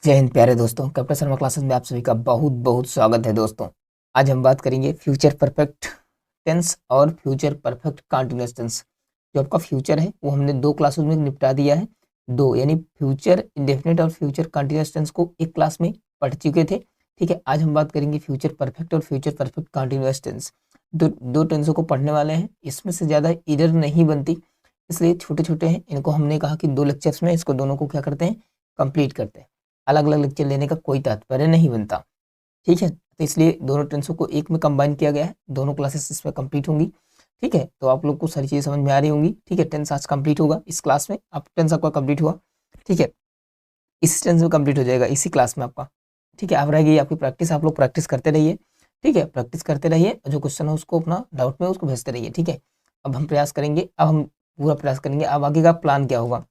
जय हिंद प्यारे दोस्तों, कैप्टन शर्मा क्लासेस में आप सभी का बहुत बहुत स्वागत है दोस्तों। आज हम बात करेंगे फ्यूचर परफेक्ट टेंस और फ्यूचर परफेक्ट कंटीन्यूअस टेंस। जो आपका फ्यूचर है वो हमने दो क्लासेस में निपटा दिया है। दो यानी फ्यूचर इंडेफिनिट और फ्यूचर कंटीन्यूअस टेंस को एक क्लास में पढ़ चुके थे। ठीक है, आज हम बात करेंगे फ्यूचर परफेक्ट और फ्यूचर परफेक्ट कंटीन्यूअस टेंस। दो टेंसों को पढ़ने वाले हैं, इसमें से ज़्यादा एरर नहीं बनती, इसलिए छोटे छोटे हैं। इनको हमने कहा कि 2 लेक्चर्स में इसको दोनों को क्या करते हैं, कंप्लीट करते हैं। अलग अलग लेक्चर लेने का कोई तात्पर्य नहीं बनता। ठीक है, तो इसलिए दोनों टेंसों को एक में कंबाइन किया गया है। दोनों क्लासेस इसमें कंप्लीट होंगी। ठीक है, तो आप लोग को सारी चीज़ें समझ में आ रही होंगी। ठीक है, टेंस आज कंप्लीट होगा इस क्लास में। आप टेंस आपका कंप्लीट हुआ। ठीक है, इस टेंस में कंप्लीट हो जाएगा इसी क्लास में आपका। ठीक है, अब रह गई आपकी प्रैक्टिस। आप लोग प्रैक्टिस करते रहिए। ठीक है, प्रैक्टिस करते रहिए, जो क्वेश्चन है उसको अपना डाउट में उसको भेजते रहिए। ठीक है, अब हम प्रयास करेंगे, अब हम पूरा प्रयास करेंगे। अब आगे का प्लान क्या होगा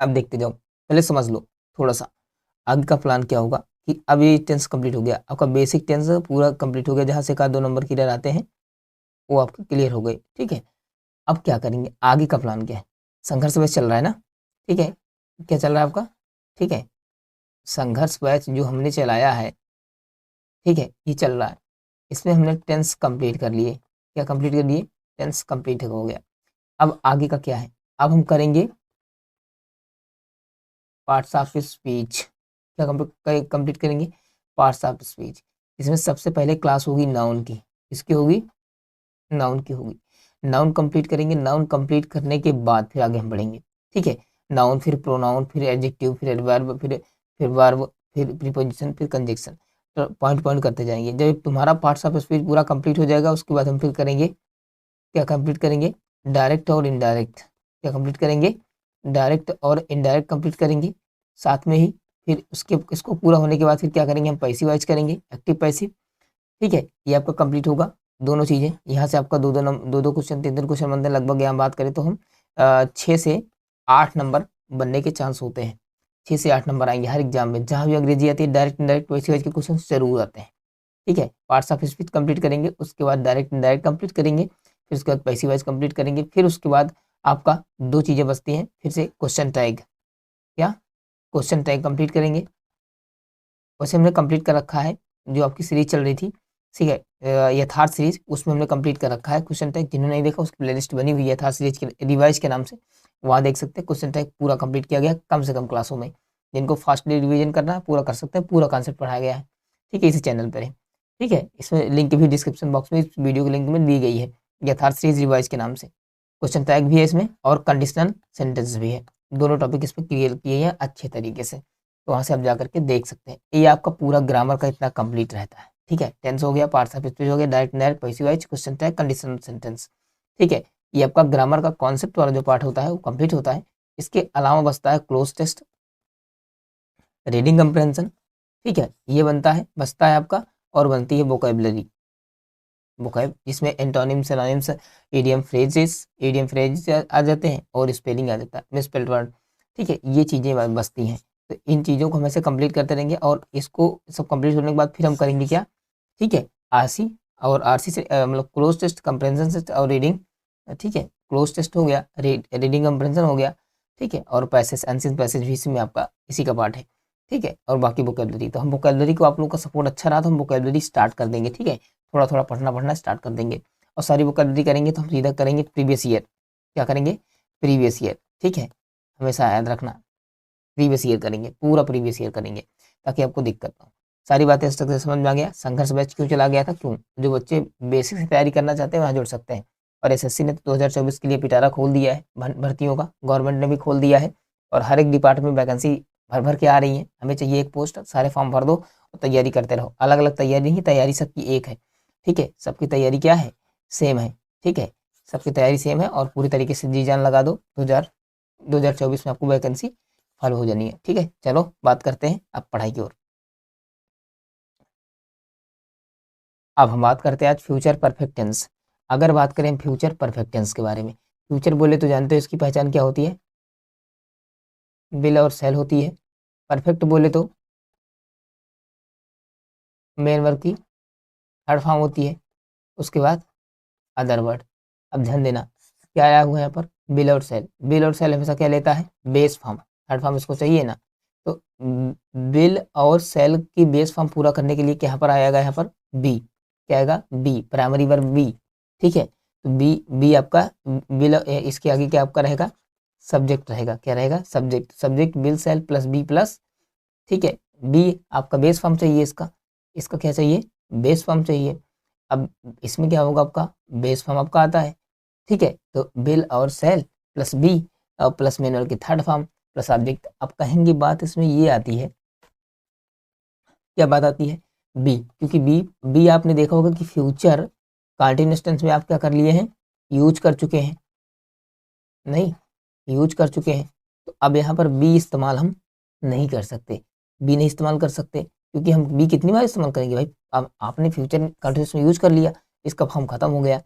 अब देखते जाओ, पहले समझ लो थोड़ा सा आगे का प्लान क्या होगा। कि अब ये टेंस कंप्लीट हो गया, आपका बेसिक टेंस पूरा कंप्लीट हो गया। जहाँ से का 2 नंबर क्लियर आते हैं वो आपके क्लियर हो गए। ठीक है, अब क्या करेंगे, आगे का प्लान क्या है। संघर्ष बैच चल रहा है ना। ठीक है, क्या चल रहा है आपका। ठीक है, संघर्ष बैच जो हमने चलाया है, ठीक है, ये चल रहा है। इसमें हमने टेंस कंप्लीट कर लिए। क्या कंप्लीट कर लिए, टेंस कंप्लीट हो गया। अब आगे का क्या है, अब हम करेंगे पार्ट्स ऑफ स्पीच। क्या कंप्लीट करेंगे, पार्ट्स ऑफ स्पीच। इसमें सबसे पहले क्लास होगी नाउन की। किसकी होगी, नाउन की होगी। नाउन कंप्लीट करेंगे। नाउन कंप्लीट करने के बाद फिर आगे हम बढ़ेंगे। ठीक है, नाउन, फिर प्रोनाउन, फिर एडजेक्टिव, फिर एडवर्ब, फिर वर्ब, फिर प्रीपोजिशन, फिर कंजक्शन। तो पॉइंट पॉइंट करते जाएंगे। जब तुम्हारा पार्ट्स ऑफ स्पीच पूरा कंप्लीट हो जाएगा, उसके बाद हम फिर करेंगे, क्या कंप्लीट करेंगे, डायरेक्ट और इनडायरेक्ट। क्या कंप्लीट करेंगे, डायरेक्ट और इनडायरेक्ट कंप्लीट करेंगे साथ में ही। फिर उसके इसको पूरा होने के बाद फिर क्या करेंगे, हम पैसिव वाइज करेंगे, एक्टिव पैसिव। ठीक है, ये आपका कंप्लीट होगा। दोनों चीज़ें यहाँ से आपका दो दो क्वेश्चन, तीन तीन क्वेश्चन बनते हैं लगभग। यहाँ बात करें तो हम 6 से 8 नंबर बनने के चांस होते हैं। 6 से 8 नंबर आएंगे हर एग्जाम में। जहाँ भी अंग्रेजी आती है, डायरेक्ट इनडायरेक्ट पैसिव वाइज के क्वेश्चन जरूर आते हैं। ठीक है, पार्ट्स ऑफ स्पीच कंप्लीट करेंगे, उसके बाद डायरेक्ट इनडायरेक्ट कंप्लीट करेंगे, फिर उसके बाद पैसिव वाइज कंप्लीट करेंगे। फिर उसके बाद आपका दो चीज़ें बचती हैं फिर से, क्वेश्चन टैग। क्या, क्वेश्चन टैग कंप्लीट करेंगे। वैसे हमने कंप्लीट कर रखा है, जो आपकी सीरीज चल रही थी, ठीक है, यथार्थ सीरीज, उसमें हमने कंप्लीट कर रखा है क्वेश्चन टैग। जिन्होंने नहीं देखा, उसकी प्लेलिस्ट बनी हुई है यथार्थ सीरीज के रिवाइज के नाम से, वहाँ देख सकते हैं। क्वेश्चन टैग पूरा कंप्लीट किया गया कम से कम क्लासों में। जिनको फास्टली रिवीजन करना है पूरा कर सकते हैं, पूरा कॉन्सेप्ट पढ़ाया गया है। ठीक है, इसी चैनल पर है। ठीक है, इसमें लिंक भी डिस्क्रिप्शन बॉक्स में, इस वीडियो के लिंक में दी गई है, यथार्थ सीरीज रिवाइज के नाम से। क्वेश्चन टैग भी है इसमें और कंडीशनल सेंटेंस भी है। दोनों टॉपिक इसमें क्लियर किए हैं अच्छे तरीके से, तो वहाँ से आप जा करके देख सकते हैं। ये आपका पूरा ग्रामर का इतना कंप्लीट रहता है। ठीक है, टेंस हो गया, पार्ट्स ऑफ स्पीच हो गया, direct indirect passive voice, question tag, conditional sentence. ठीक है, ये आपका ग्रामर का कॉन्सेप्ट वाला जो पार्ट होता है वो कंप्लीट होता है। इसके अलावा बचता है क्लोज टेस्ट, रीडिंग कंप्रहेंशन। ठीक है, ये बनता है, बचता है आपका, और बनती है वोकैबुलरी। वोकैब जिसमें एंटोनिम, सिनोनिम्स, इडियम फ्रेजेस आ जाते हैं और स्पेलिंग आ जाता है, मिसस्पेल्ड वर्ड। ठीक है, ये चीज़ें बचती हैं। तो इन चीज़ों को हमेशा कंप्लीट करते रहेंगे, और इसको सब कंप्लीट होने के बाद फिर हम करेंगे क्या, ठीक है, आरसी। और आरसी से मतलब क्लोज टेस्ट, कंप्रहेंशन टेस्ट और रीडिंग। ठीक है, क्लोज टेस्ट हो गया, रीडिंग कंप्रहेंशन हो गया। ठीक है, और पैसेज, एंशिएंट पैसेज भी इसमें आपका इसी का पार्ट है। ठीक है, और बाकी वोकैबुलरी। तो हम वोकैबुलरी को, आप लोगों का सपोर्ट अच्छा रहा तो हम वोकैबुलरी स्टार्ट कर देंगे। ठीक है, थोड़ा थोड़ा पढ़ना स्टार्ट कर देंगे, और सारी वोकैबुलरी करेंगे तो हम सीधा करेंगे प्रीवियस ईयर। क्या करेंगे, प्रीवियस ईयर। ठीक है, हमेशा याद रखना, प्रीवियस ईयर करेंगे, पूरा प्रीवियस ईयर करेंगे, ताकि आपको दिक्कत ना हो। सारी बातें इस तक से समझ में आ गया। संघर्ष बैच क्यों चला गया था, क्यों, जो बच्चे बेसिक से तैयारी करना चाहते हैं वहाँ जुड़ सकते हैं। और एसएससी ने तो 2024 के लिए पिटारा खोल दिया है भर्तियों का, गवर्नमेंट ने भी खोल दिया है, और हर एक डिपार्टमेंट में वैकेंसी भर भर के आ रही है। हमें चाहिए एक पोस्ट, सारे फॉर्म भर दो और तैयारी करते रहो। अलग अलग तैयारी नहीं, तैयारी सबकी एक है। ठीक है, सबकी तैयारी क्या है, सेम है। ठीक है, सबकी तैयारी सेम है, और पूरी तरीके से जी जान लगा दो। 2024 में आपको वैकेंसी फॉलो हो जानी है। ठीक है, चलो बात करते हैं अब पढ़ाई की ओर। अब हम बात करते हैं आज फ्यूचर परफेक्ट टेंस। अगर बात करें फ्यूचर परफेक्ट टेंस के बारे में, फ्यूचर बोले तो जानते हो इसकी पहचान क्या होती है, विल और सेल होती है। परफेक्ट बोले तो मेन वर्ब की थर्ड फॉर्म होती है, उसके बाद अदर वर्ड। अब ध्यान देना क्या आया हुआ है यहाँ पर, विल और सेल। विल और सेल हमेशा क्या लेता है, बेस फॉर्म, थर्ड फॉर्म इसको चाहिए ना। तो बिल और सेल की बेस फॉर्म पूरा करने के लिए क्या पर आएगा, यहाँ पर बी, क्या आएगा बी, प्राइमरी वर्ब बी, ठीक है। तो बी, बी आपका बिल, इसके आगे क्या आपका रहेगा, सब्जेक्ट रहेगा, क्या रहेगा, subject, subject will shall plus be plus, ठीक है, बी आपका बेस फॉर्म चाहिए, इसका, इसका क्या चाहिए, बेस फॉर्म चाहिए। अब इसमें क्या होगा, आपका बेस फॉर्म आपका आता है, ठीक है। तो बिल और सेल प्लस बी और प्लस मैनुअल की थर्ड फॉर्म प्लस ऑब्जेक्ट। अब कहेंगे बात इसमें ये आती है, क्या बात आती है, बी, क्योंकि बी, बी आपने देखा होगा कि फ्यूचर कंटीन्यूअस टेंस में आप क्या कर लिए हैं, यूज कर चुके हैं, नहीं यूज कर चुके हैं। तो अब यहाँ पर बी इस्तेमाल हम नहीं कर सकते, बी नहीं इस्तेमाल कर सकते, क्योंकि हम बी कितनी बार इस्तेमाल करेंगे भाई, अब आपने फ्यूचर कंटीन्यूअस में यूज कर लिया, इसका फॉर्म खत्म हो गया।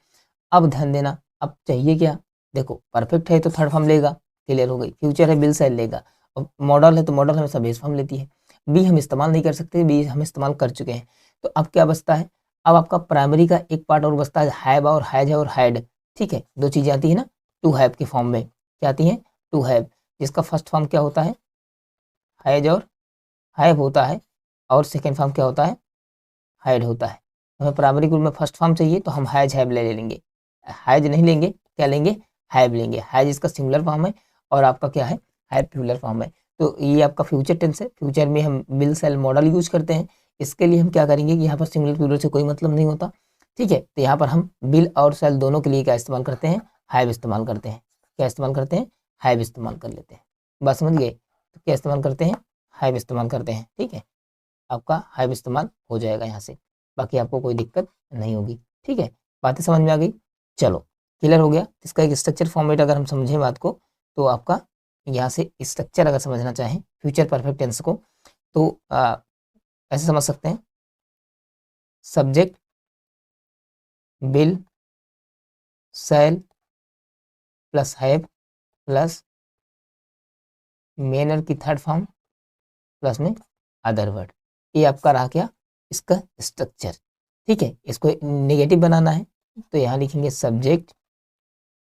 अब ध्यान देना, अब चाहिए क्या, देखो परफेक्ट है तो थर्ड फॉर्म लेगा, क्लियर हो गई, फ्यूचर है बिल सेल लेगा, और मॉडल है तो मॉडल हमेशा बेस फॉर्म लेती है। बी हम इस्तेमाल नहीं कर सकते, बी हम इस्तेमाल कर चुके हैं। तो अब क्या बचता है, अब आपका प्राइमरी का एक पार्ट और बचता है, हैव और हैज और हैड, ठीक है, दो चीजें आती है ना टू हैव के फॉर्म में, क्या आती है, टू हैव, जिसका फर्स्ट फॉर्म क्या होता है, हैज और हैव होता है, और सेकेंड फॉर्म क्या होता है, हैड होता है। हमें प्राइमरी ग्रुप में फर्स्ट फॉर्म चाहिए तो हम हैज हैव ले लेंगे, हैज नहीं लेंगे, क्या लेंगे, हैव लेंगे। हैज इसका सिंगुलर फॉर्म है और आपका क्या है, हैव प्लूरल फॉर्म है। तो ये आपका फ्यूचर टेंस है, फ्यूचर में हम बिल सेल मॉडल यूज करते हैं। इसके लिए हम क्या करेंगे कि यहाँ पर सिंगुलर प्लूरल से कोई मतलब नहीं होता, ठीक है। तो यहाँ पर हम बिल और सेल दोनों के लिए क्या इस्तेमाल करते हैं, हैव इस्तेमाल करते हैं, क्या इस्तेमाल करते हैं, हैव इस्तेमाल कर लेते हैं। बस समझ गए, तो क्या इस्तेमाल करते हैं, हैव इस्तेमाल करते हैं, ठीक है। आपका हैव इस्तेमाल हो जाएगा यहाँ से, बाकी आपको कोई दिक्कत नहीं होगी, ठीक है। बातें समझ में आ गई, चलो क्लियर हो गया। इसका एक स्ट्रक्चर फॉर्मेट अगर हम समझें बात को, तो आपका यहाँ से स्ट्रक्चर अगर समझना चाहें फ्यूचर परफेक्ट टेंस को, तो ऐसे समझ सकते हैं, subject will shall plus have plus मेनर की थर्ड फॉर्म प्लस में अदर वर्ड, ये आपका रहा क्या, इसका स्ट्रक्चर, ठीक है। इसको नेगेटिव बनाना है तो यहाँ लिखेंगे subject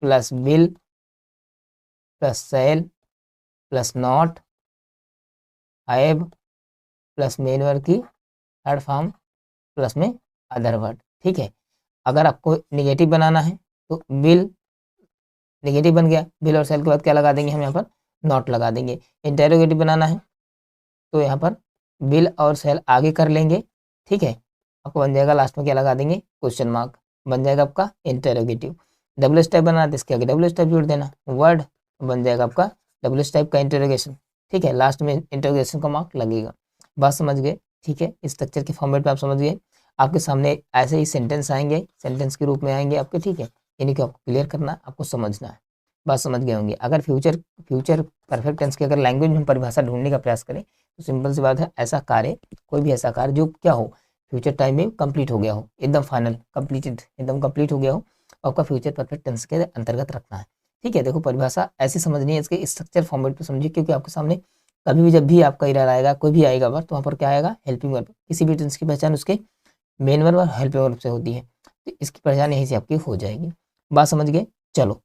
plus will plus shall plus not have plus main word की थर्ड फॉर्म प्लस में अदर वर्ड, ठीक है। अगर आपको नेगेटिव बनाना है तो बिल नेगेटिव बन गया, बिल और सेल के बाद क्या लगा देंगे हम यहाँ पर, नॉट लगा देंगे। इंटेरोगेटिव बनाना है तो यहाँ पर बिल और सेल आगे कर लेंगे, ठीक है। आपको बन जाएगा लास्ट में क्या लगा देंगे, क्वेश्चन मार्क, बन जाएगा आपका इंटेरोगेटिव। डबल स्टेप बनाना है तो इसके आगे डबल स्टेप जोड़ देना, वर्ड बन जाएगा आपका डबल स्टेप का इंटेरोगेशन, ठीक है। लास्ट में इंटेरोगेशन का मार्क लगेगा। बात समझ गए, ठीक है। स्ट्रक्चर के फॉर्मेट में आप समझ गए। आपके सामने ऐसे ही सेंटेंस आएंगे, सेंटेंस के रूप में आएंगे आपके, ठीक है। इन्हीं को आपको क्लियर करना है, आपको समझना है। बात समझ गए होंगे। अगर फ्यूचर परफेक्ट टेंस की अगर लैंग्वेज में हम परिभाषा ढूंढने का प्रयास करें तो सिंपल सी बात है, ऐसा कार्य, कोई भी ऐसा कार्य जो क्या हो, फ्यूचर टाइम में कंप्लीट हो गया हो, एकदम फाइनल कंप्लीटेड, एकदम कंप्लीट हो गया हो, आपका फ्यूचर परफेक्ट टेंस के अंतर्गत रखना है, ठीक है। देखो परिभाषा ऐसी समझनी है, इसके स्ट्रक्चर फॉर्मेट पे समझिए, क्योंकि आपके सामने कभी भी जब भी आपका इरर आएगा, कोई भी आएगा वर्ड, तो वहाँ पर क्या आएगा, हेल्पिंग वर्ब। किसी भी टेंस की पहचान उसके मेन वर्ब और हेल्पिंग वर्ब से होती है, तो इसकी पहचान यहीं से आपकी हो जाएगी। बात समझ गए, चलो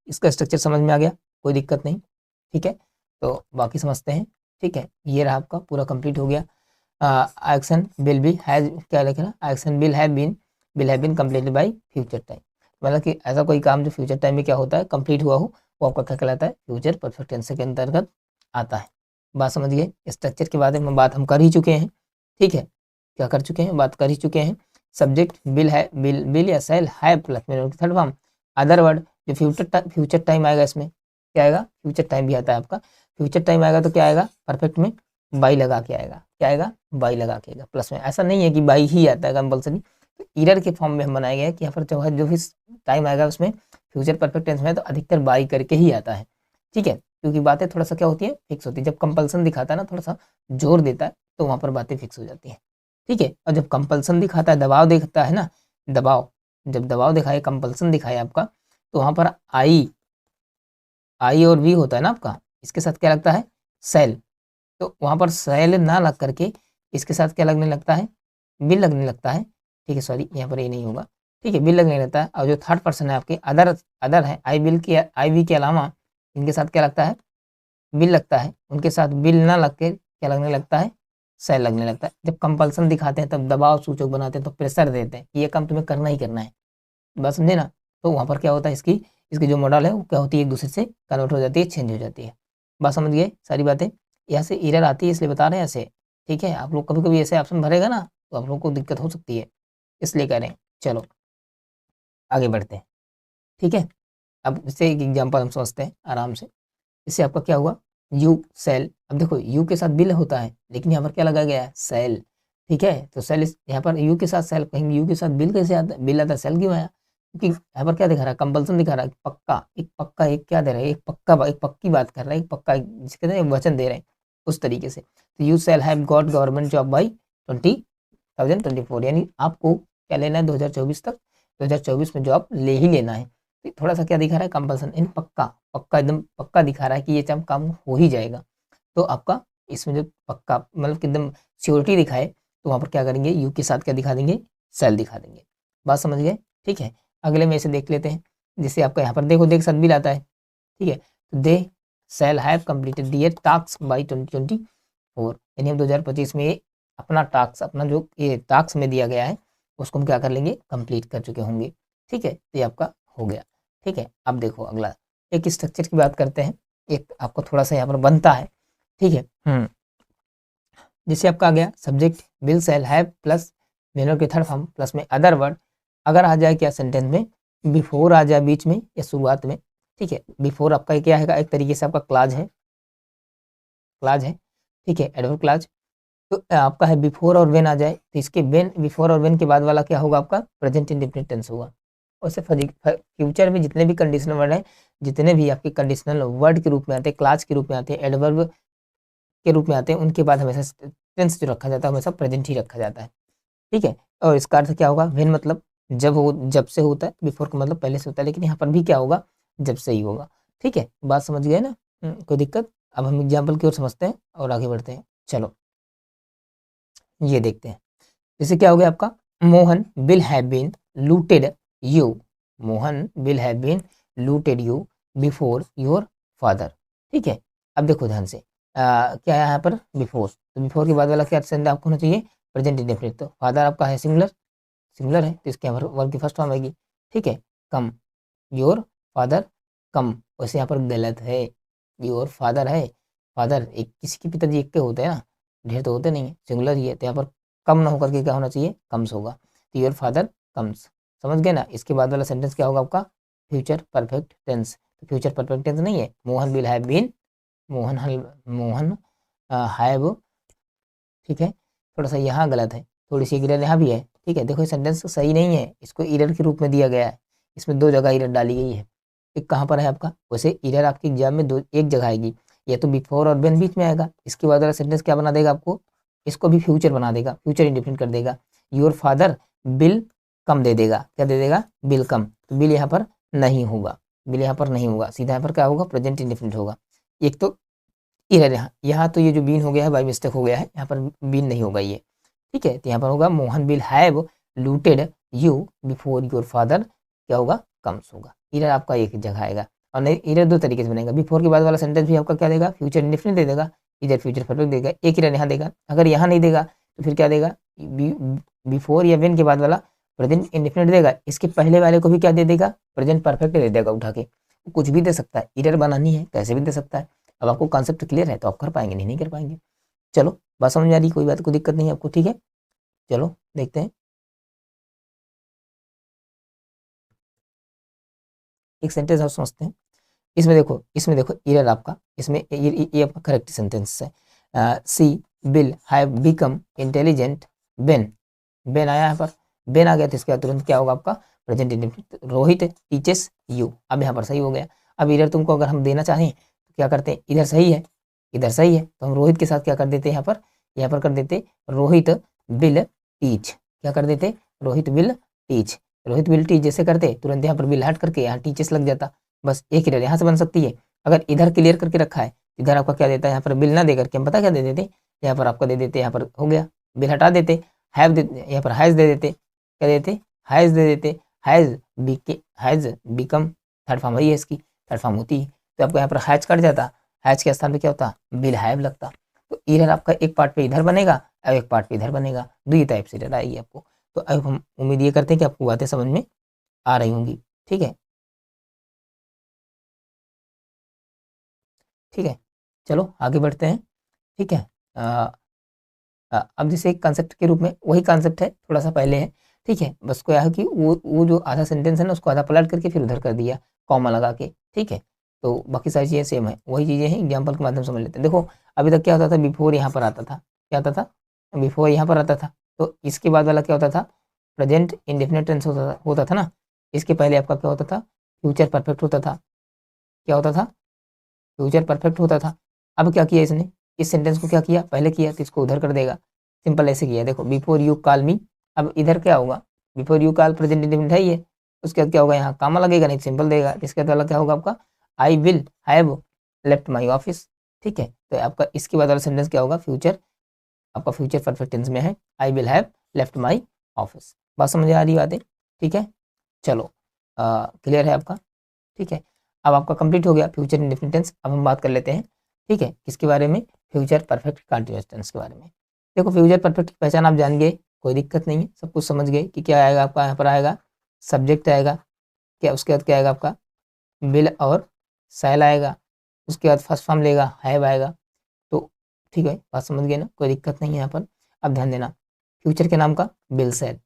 इसका स्ट्रक्चर समझ में आ गया, कोई दिक्कत नहीं, ठीक है। तो बाकी समझते हैं, ठीक है। ये रहा आपका पूरा कंप्लीट हो गया। एक्शन विल बी हैज, क्या लिख रहा, action will have been completed by future time, मतलब कि ऐसा कोई काम जो फ्यूचर टाइम में क्या होता है, कंप्लीट हुआ हो, वो आपका क्या कहलाता है, फ्यूचर परफेक्ट टेंस के अंतर्गत आता है। बात समझ गए। स्ट्रक्चर के बारे में बात हम कर ही चुके हैं, ठीक है, क्या कर चुके हैं, बात कर ही चुके हैं। सब्जेक्ट बिल है, बिल या सेल है प्लस में थर्ड फॉर्म अदर वर्ड, जो फ्यूचर टाइम आएगा इसमें क्या आएगा, फ्यूचर टाइम भी आता है आपका। फ्यूचर टाइम आएगा तो क्या आएगा, परफेक्ट में बाई लगा के आएगा, क्या आएगा, बाई लगा के आएगा प्लस में। ऐसा नहीं है कि बाई ही आता है कंपल्सरी, तो इरर के फॉर्म में हम बनाया गया है कि यहाँ पर जो भी टाइम आएगा उसमें फ्यूचर परफेक्ट टेंस में तो अधिकतर बाई करके ही आता है, ठीक है। क्योंकि बातें थोड़ा सा क्या होती है, फिक्स होती है। जब कंपल्सन दिखाता है ना, थोड़ा सा जोर देता है, तो वहाँ पर बातें फिक्स हो जाती हैं, ठीक है। और जब कंपल्सन दिखाता है, दबाव दिखता है ना, दबाव, जब दबाव दिखाए, कंपल्सन दिखाए आपका, तो वहाँ पर आई और वी होता है ना आपका, इसके साथ क्या लगता है, सेल, तो वहाँ पर सेल ना लग करके इसके साथ क्या लगने लगता है, बिल लगने लगता है, ठीक है। सॉरी यहाँ पर ये नहीं होगा, ठीक है, बिल लगने लगता है। और जो थर्ड पर्सन है आपके, अदर है, आई वी के अलावा इनके साथ क्या लगता है, बिल लगता है, उनके साथ बिल ना लग के क्या लगने लगता है, सेल लगने लगता है। जब कंपल्सन दिखाते हैं तब दबाव सूचक बनाते हैं, तो प्रेशर देते हैं कि ये काम तुम्हें करना ही करना है, बात समझे ना। तो वहाँ पर क्या होता है, इसकी जो मॉडल है वो क्या होती है, एक दूसरे से कन्वर्ट हो जाती है, चेंज हो जाती है। बात समझ गए सारी बातें। यहाँ से एरर आती है इसलिए बता रहे हैं ऐसे, ठीक है। आप लोग कभी कभी ऐसे ऑप्शन भरेगा ना तो आप लोग को दिक्कत हो सकती है, इसलिए कह रहे हैं। चलो आगे बढ़ते हैं, ठीक है। अब इससे एक एग्जाम्पल हम समझते हैं आराम से। इससे आपका क्या हुआ, यू सेल। अब देखो यू के साथ बिल होता है, लेकिन यहाँ पर क्या लगाया गया है, सेल, ठीक है। तो सेल यहाँ पर यू के साथ सेल, कहेंगे यू के साथ बिल कैसे आता है, बिल आता है, सेल क्यों आया, क्योंकि यहाँ पर क्या दिखा रहा है, कंपल्सन दिखा रहा है, पक्का एक क्या दे रहा है, एक पक्की बात कर रहा है, एक पक्का जिसके कहते हैं वचन दे रहे हैं उस तरीके से। तो you shall have got government job by 2024, यानी आपको क्या लेना है, 2024 तक, 2024 में जॉब ले ही लेना है। तो थोड़ा सा क्या दिखा रहा है, कंपल्सन इन पक्का एकदम पक्का दिखा रहा है कि ये काम हो ही जाएगा। तो आपका इसमें जो पक्का मतलब कि एकदम श्योरिटी दिखाए, तो वहाँ पर क्या करेंगे, यू के साथ क्या दिखा देंगे, सेल दिखा देंगे। बात समझ गए, ठीक है। अगले में इसे देख लेते हैं। जैसे आपका यहाँ पर देखो देख साथ बिल आता है, ठीक है। तो they shall have completed their task by 2024, यानी हम 2025 में अपना टास्क, अपना जो ये टास्क में दिया गया है उसको हम क्या कर लेंगे, कंप्लीट कर चुके होंगे, ठीक है। तो ये आपका हो गया, ठीक है। अब देखो अगला एक स्ट्रक्चर की बात करते हैं, एक आपको थोड़ा सा यहाँ पर बनता है, ठीक है। जैसे आपका आ गया subject will shall have plus वेनर के थर्ड फॉर्म प्लस में अदर वर्ड, अगर आ जाए क्या सेंटेंस में, बिफोर आ जाए बीच में या शुरुआत में, ठीक है। बिफोर आपका क्या है, एक तरीके से आपका क्लाज है, ठीक है, एडवर्ब क्लाज। तो आपका है बिफोर और वेन आ जाए, तो इसके वेन, बिफोर और वेन के बाद वाला क्या होगा, आपका प्रेजेंट इंडेफिनिट टेंस होगा। वैसे फ्यूचर में जितने भी कंडीशनल वर्ड हैं, जितने भी आपके कंडीशनल वर्ड के रूप में आते हैं, क्लास के रूप में आते हैं, एडवर्ब के रूप में आते हैं, उनके बाद हमेशा टेंस जो रखा जाता है हमेशा प्रेजेंट ही रखा जाता है, ठीक है। और इसका अर्थ क्या होगा, वेन मतलब जब से होता है, बिफोर का मतलब पहले से होता है, लेकिन यहाँ पर भी क्या होगा, जब से ही होगा, ठीक है। बात समझ गए ना, कोई दिक्कत। अब हम एग्जाम्पल की ओर समझते हैं और आगे बढ़ते हैं। चलो ये देखते हैं। जैसे क्या हो गया आपका, Mohan will have been looted you, Mohan will have been looted you before your father, ठीक है। अब देखो ध्यान से, क्या है यहाँ पर, बिफोर, तो बिफोर के बाद वाला क्या सेंटेंस आपको होना चाहिए, प्रेजेंट इंडेफिनिट। तो फादर आपका है सिंगुलर है, तो इसके यहाँ पर वर्ब की फर्स्ट फॉर्म आएगी, ठीक है। कम, योर फादर कम, वैसे यहाँ पर गलत है, योर फादर है, फादर एक किसी के पिताजी एक के होते हैं ना, ढेर तो होते नहीं है, सिंगुलर ही है, तो यहाँ पर कम ना होकर के क्या होना चाहिए, कम्स होगा। तो योर फादर कम्स, समझ गए ना। इसके बाद वाला सेंटेंस क्या होगा आपका, फ्यूचर परफेक्ट टेंस। तो फ्यूचर परफेक्ट टेंस नहीं है, Mohan will have been, Mohan have, ठीक है। थोड़ा सा यहाँ गलत है, थोड़ी सी एरर यहाँ भी है, ठीक है। देखो ये सेंटेंस सही नहीं है, इसको एरर के रूप में दिया गया है, इसमें दो जगह एरर डाली गई है। एक कहाँ पर है आपका, वैसे एरर आपके एग्जाम में एक जगह आएगी, या तो बिफोर और वेन बीच में आएगा, इसके बाद वाला सेंटेंस क्या बना देगा आपको, इसको भी फ्यूचर बना देगा, फ्यूचर इंडिफिनिट कर देगा। योर फादर बिल कम दे देगा, क्या दे देगा, बिल कम, तो बिल यहाँ पर नहीं होगा, बिल यहाँ पर नहीं होगा, सीधा यहाँ पर क्या होगा, प्रेजेंट इंडिफिनिट होगा। एक तो एरर यहाँ तो ये जो बीन हो गया है बाई मिस्टेक हो गया है, यहाँ पर बीन नहीं होगा ये, ठीक है। तो यहाँ पर होगा Mohan will have looted you before your father, क्या होगा, कम्स होगा। एरर आपका एक जगह आएगा, और नहीं एरर दो तरीके से बनेगा, बिफोर के बाद वाला सेंटेंस भी आपका क्या देगा, फ्यूचर इंडेफिनिट दे देगा, इधर फ्यूचर परफेक्ट देगा, एक एरर यहाँ देगा। अगर यहाँ नहीं देगा तो फिर क्या देगा, बिफोर या वेन के बाद वाला प्रेजेंट इंडेफिनिट देगा, इसके पहले वाले को भी क्या दे देगा, प्रेजेंट परफेक्ट दे देगा उठा के, कुछ भी दे सकता है, एरर बनानी है कैसे भी दे सकता है। अब आपको कॉन्सेप्ट क्लियर है तो आप कर पाएंगे, नहीं कर पाएंगे। चलो बात समझ में आ रही, कोई बात कोई दिक्कत नहीं है आपको, ठीक है। चलो देखते हैं एक सेंटेंस और समझते हैं। इसमें देखो एरर आपका, इसमें ये आपका करेक्ट सेंटेंस है। She will have become intelligent when, when आया यहाँ पर, व्हेन आ गया तो इसके बाद तुरंत क्या होगा आपका, present indefinite. Rohit teaches you, अब यहाँ पर सही हो गया। अब एरर तुमको अगर हम देना चाहें तो क्या करते हैं, इधर सही है, इधर सही है, तो हम रोहित के साथ क्या कर देते हैं, यहाँ पर कर देते रोहित विल टीच, क्या कर देते, Rohit will teach, Rohit will teach जैसे करते तुरंत यहाँ पर विल हट करके यहाँ टीचर्स लग जाता, बस एक एरर यहाँ से बन सकती है। अगर इधर क्लियर करके रखा है, इधर आपका क्या देता है, यहाँ पर बिल ना दे करके हम पता क्या दे देते, यहाँ पर आपका दे देते, यहाँ पर हो गया बिल हटा देते, हैव दे, यहाँ पर हैज दे देते, क्या देते, हैज दे देते, हैज बिकम, थर्ड फॉर्म वही है इसकी, थर्ड फॉर्म होती है, तो आपको यहाँ पर हैज कट जाता, हैज के स्थान पे क्या होता, विल हैव लगता। तो एरर आपका एक पार्ट पे इधर बनेगा और एक पार्ट पे इधर बनेगा, दो ही टाइप से एरर आएगी आपको। तो अब हम उम्मीद ये करते हैं कि आपको बातें समझ में आ रही होंगी। ठीक है, ठीक है, चलो आगे बढ़ते हैं। ठीक है, अब जैसे एक कॉन्सेप्ट के रूप में वही कॉन्सेप्ट है, थोड़ा सा पहले है। ठीक है, बस क्या है कि वो जो आधा सेंटेंस है ना उसको आधा पलट करके फिर उधर कर दिया कॉमा लगा के। ठीक है, तो बाकी सारी चीज़ें सेम है, वही चीज़ें हैं, एग्जाम्पल के माध्यम से समझ लेते हैं। देखो अभी तक क्या होता था, बिफोर यहाँ पर आता था, क्या आता था, बिफोर यहाँ पर आता था। तो इसके बाद वाला क्या होता था, प्रेजेंट इंडेफिनिट टेंस होता था ना। इसके पहले आपका क्या होता था, फ्यूचर परफेक्ट होता था। क्या होता था, फ्यूचर परफेक्ट होता था। अब क्या किया इसने, इस सेंटेंस को क्या किया, पहले किया तो इसको उधर कर देगा। सिंपल ऐसे किया, देखो बिफोर यू कॉल मी, अब इधर क्या होगा, before you call present indefinite है ये, उसके बाद क्या होगा, यहाँ कामा लगेगा नहीं, सिंपल देगा। इसके बाद वाला क्या होगा आपका, I will have left my office. ठीक है, तो आपका इसके बाद वाला सेंटेंस क्या होगा, फ्यूचर, आपका फ्यूचर परफेक्ट टेंस में है, I will have left my office. बात समझ आ रही बातें। ठीक है, चलो क्लियर है आपका। ठीक है, अब आपका कंप्लीट हो गया फ्यूचर इंडेफिनिट टेंस। अब हम बात कर लेते हैं, ठीक है, किसके बारे में, फ्यूचर परफेक्ट कंटीन्यूअस टेंस के बारे में। देखो फ्यूचर परफेक्ट की पहचान आप जान गए, कोई दिक्कत नहीं है, सब कुछ समझ गए कि क्या आएगा आपका, यहाँ पर आएगा सब्जेक्ट आएगा, क्या उसके बाद क्या आएगा आपका, विल और शैल आएगा, उसके बाद फर्स्ट फॉर्म लेगा, हैव आएगा। तो ठीक है, बात समझ गए ना, कोई दिक्कत नहीं है यहाँ पर। अब ध्यान देना, फ्यूचर के नाम का बिल सेल।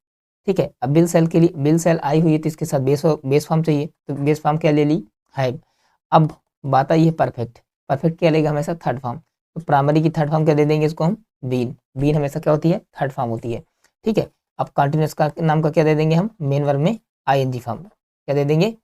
ठीक है, अब बिल सेल के लिए, बिल सेल आई हुई है तो इसके साथ बेस फॉर्म चाहिए, तो बेस फॉर्म क्या ले ली, हैव। अब बात आई है परफेक्ट, परफेक्ट क्या लेगा, हमेशा थर्ड फॉर्म। तो प्राइमरी की थर्ड फॉर्म क्या दे देंगे इसको हम, बीन। बीन हमेशा क्या होती है, थर्ड फॉर्म होती है। ठीक है, अब कंटिन्यूस का नाम का क्या दे देंगे हम, मेन वर्ब में आईएनजी फॉर्म, क्या दे देंगे,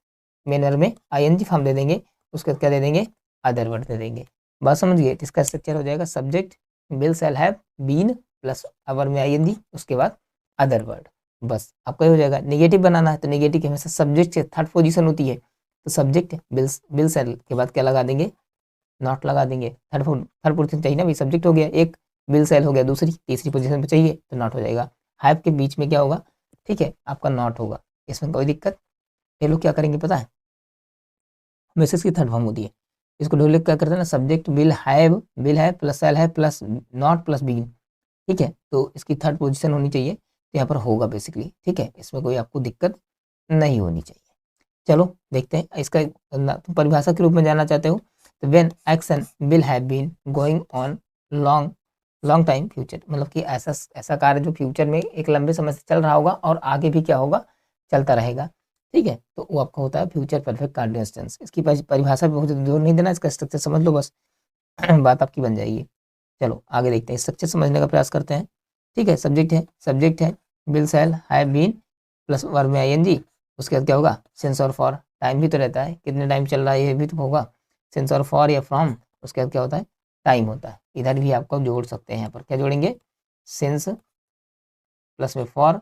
मेन वर्ब में आईएनजी फॉर्म दे देंगे। उसके बाद क्या दे देंगे, अदर वर्ड दे देंगे। बात समझ गए, इसका स्ट्रक्चर हो जाएगा subject will shall have been plus verb में आईएनजी, उसके बाद अदर वर्ड। बस आपका हो जाएगा। नेगेटिव बनाना है तो नेगेटिव की हमेशा सब्जेक्ट से थर्ड पोजीशन होती है, तो सब्जेक्ट बिल सेल के बाद क्या लगा देंगे, नॉट लगा देंगे। थर्ड पोजीशन चाहिए ना भाई, सब्जेक्ट हो गया एक, बिल सेल हो गया दूसरी, तीसरी पोजीशन पे चाहिए तो नॉट हो जाएगा। हैव के बीच में क्या होगा, ठीक है, आपका नॉट होगा, इसमें कोई दिक्कत। ये लोग क्या करेंगे पता है, हमेशा इसकी थर्ड फॉर्म होती है, इसको लोग क्या करते हैं ना, subject will have plus shall है प्लस नॉट प्लस बीन। ठीक है, तो इसकी थर्ड पोजीशन होनी चाहिए, तो यहाँ पर होगा बेसिकली। ठीक है, इसमें कोई आपको दिक्कत नहीं होनी चाहिए। चलो देखते हैं इसका, तुम परिभाषा के रूप में जानना चाहते हो, तो when action will have been going on long long time future, मतलब कि ऐसा ऐसा कार्य जो फ्यूचर में एक लंबे समय से चल रहा होगा और आगे भी क्या होगा, चलता रहेगा। ठीक है, तो वो आपका होता है फ्यूचर परफेक्ट कंटीन्यूअस टेंस। इसकी परिभाषा पे बहुत जोर नहीं देना, इसका स्ट्रक्चर समझ लो बस बात आपकी बन जाएगी। चलो आगे देखते हैं, स्ट्रक्चर समझने का प्रयास करते हैं। ठीक है, सब्जेक्ट है will shall have been plus verb में आईएनजी, उसके बाद क्या होगा, सिंस और फॉर। टाइम भी तो रहता है, कितने टाइम चल रहा है ये भी तो होगा, सिंस और फॉर या फ्रॉम। उसके बाद क्या होता है, टाइम होता है। इधर भी आपको जोड़ सकते हैं, यहाँ पर क्या जोड़ेंगे, सिंस प्लस में फॉर।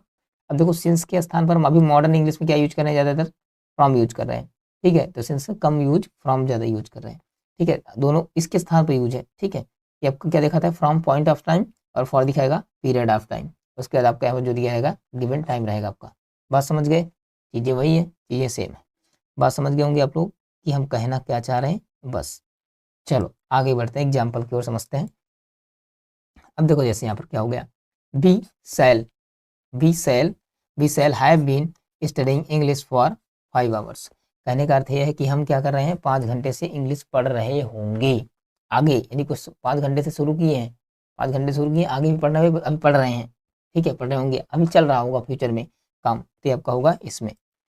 अब देखो सिंस के स्थान पर हम अभी मॉडर्न इंग्लिश में क्या यूज कर रहे हैं, ज़्यादातर फ्रॉम यूज कर रहे हैं। ठीक है, तो सिंस कम यूज, फ्रॉम ज़्यादा यूज कर रहे हैं। ठीक है, दोनों इसके स्थान पर यूज है। ठीक है, ये आपको क्या दिखाता है, फ्रॉम पॉइंट ऑफ टाइम, और फॉर दिखाएगा पीरियड ऑफ टाइम। उसके बाद आपका यहाँ पर जो दिया रहेगा गिवन टाइम रहेगा आपका। बात समझ गए, चीज़ें वही है, चीज़ें सेम है। बात समझ गए होंगे आप लोग कि हम कहना क्या चाह रहे हैं। बस चलो आगे बढ़ते हैं, एग्जाम्पल की ओर समझते हैं। अब देखो जैसे यहाँ पर क्या हो गया, we shall we shall we shall have been studying English for 5 hours. कहने का अर्थ यह है कि हम क्या कर रहे हैं, 5 घंटे से इंग्लिश पढ़ रहे होंगे। आगे यानी कुछ 5 घंटे से शुरू किए हैं, 5 घंटे शुरू किए, आगे भी पढ़ना, अभी पढ़ रहे हैं। ठीक है, पढ़ रहे होंगे, अभी चल रहा होगा फ्यूचर में काम, तो आपका होगा इसमें।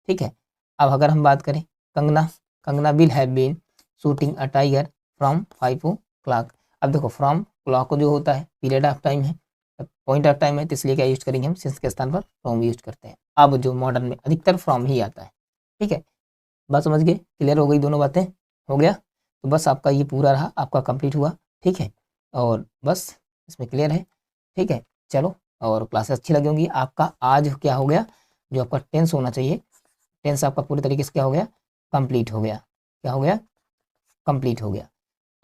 ठीक है, अब अगर हम बात करें, Kangana Kangana will have been shooting a tiger from 5 o'clock। अब देखो फ्रॉम क्लॉक जो होता है पीरियड ऑफ टाइम है, पॉइंट ऑफ टाइम है, तो इसलिए क्या यूज करेंगे हम, सिंस के स्थान पर फ्रॉम यूज करते हैं। अब जो मॉडर्न में अधिकतर फ्रॉम ही आता है। ठीक है, बात समझ गए, क्लियर हो गई दोनों बातें, हो गया। तो बस आपका ये पूरा रहा, आपका कंप्लीट हुआ। ठीक है, और बस इसमें क्लियर है। ठीक है, चलो, और क्लासेस अच्छी लगी होंगी। आपका आज क्या हो गया, जो आपका टेंस होना चाहिए, टेंस आपका पूरे तरीके से क्या हो गया, कंप्लीट हो गया। क्या हो गया, कंप्लीट हो गया।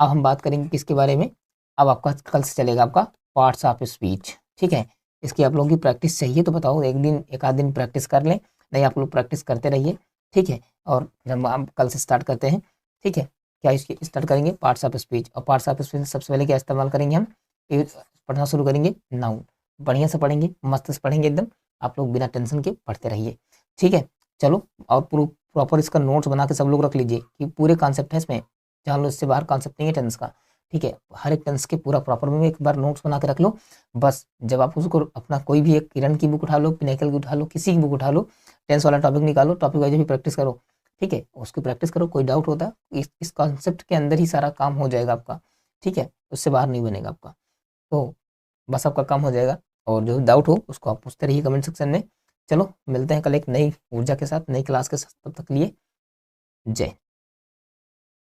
अब हम बात करेंगे किसके बारे में, अब आपका कल से चलेगा आपका पार्ट्स ऑफ स्पीच। ठीक है, इसकी आप लोगों की प्रैक्टिस चाहिए तो बताओ, एक आध दिन प्रैक्टिस कर लें, नहीं आप लोग प्रैक्टिस करते रहिए। ठीक है, और जब हम कल से स्टार्ट करते हैं। ठीक है, क्या इसके स्टार्ट करेंगे पार्ट्स ऑफ स्पीच, और पार्ट्स ऑफ स्पीच सबसे पहले क्या इस्तेमाल करेंगे हम, पढ़ना शुरू करेंगे नाउन। बढ़िया से पढ़ेंगे, मस्त से पढ़ेंगे एकदम, आप लोग बिना टेंशन के पढ़ते रहिए, ठीक है। चलो, और प्रॉपर इसका नोट्स बना के सब लोग रख लीजिए कि पूरे कॉन्सेप्ट है इसमें, जान लो, इससे बाहर कॉन्सेप्ट नहीं है टेंस का, ठीक है। हर एक टेंस के पूरा प्रॉपर में एक बार नोट्स बना के रख लो। बस जब आप उसको अपना कोई भी एक किरण की बुक उठा लो, पिनाकिल की उठा लो, किसी की बुक उठा लो, टेंस वाला टॉपिक निकालो, टॉपिक वाइज भी प्रैक्टिस करो, ठीक है। उसकी प्रैक्टिस करो, कोई डाउट होता है इस कॉन्सेप्ट के अंदर ही सारा काम हो जाएगा आपका, ठीक है, उससे बाहर नहीं बनेगा आपका। तो बस आपका काम हो जाएगा, और जो डाउट हो उसको आप पूछते रहिए कमेंट सेक्शन में। चलो मिलते हैं कल एक नई ऊर्जा के साथ, नई क्लास के साथ, तब तक लिए जय।